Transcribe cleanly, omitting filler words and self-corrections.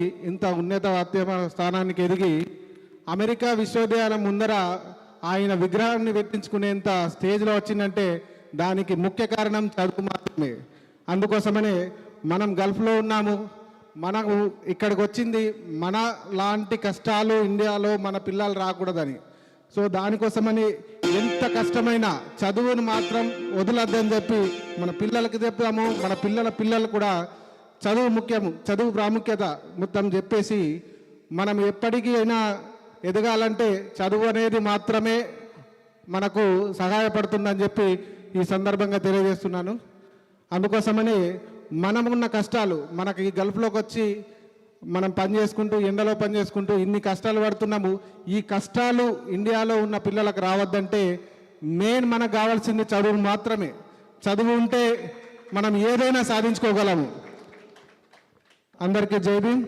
ఇంత ఉన్నత స్థానానికి ఎదిగి అమెరికా విశ్వవిద్యాలయం ముందర ఆయన విగ్రహాన్ని పెట్టించుకునేంత స్టేజ్లో వచ్చిందంటే దానికి ముఖ్య కారణం చదువు మాత్రమే. అందుకోసమనే మనం గల్ఫ్లో ఉన్నాము, మనకు ఇక్కడికి వచ్చింది మన లాంటి కష్టాలు ఇండియాలో మన పిల్లలు రాకూడదని. సో దానికోసమని ఎంత కష్టమైనా చదువును మాత్రం వదలొద్దని చెప్పి మన పిల్లలకి చెప్తాము. మన పిల్లలు కూడా చదువు ముఖ్యము, చదువు ప్రాముఖ్యత మొత్తం చెప్పేసి మనం ఎప్పటికీ అయినా ఎదగాలంటే చదువు అనేది మాత్రమే మనకు సహాయపడుతుందని చెప్పి ఈ సందర్భంగా తెలియజేస్తున్నాను. అందుకోసమని మనమున్న కష్టాలు, మనకి ఈ గల్ఫ్లోకి వచ్చి మనం పని చేసుకుంటూ ఎండలో పని చేసుకుంటూ ఇన్ని కష్టాలు పడుతున్నాము. ఈ కష్టాలు ఇండియాలో ఉన్న పిల్లలకు రావద్దంటే మెయిన్ మనకు కావాల్సింది చదువు మాత్రమే. చదువు ఉంటే మనం ఏదైనా సాధించుకోగలము. అందరికీ జై భీమ్.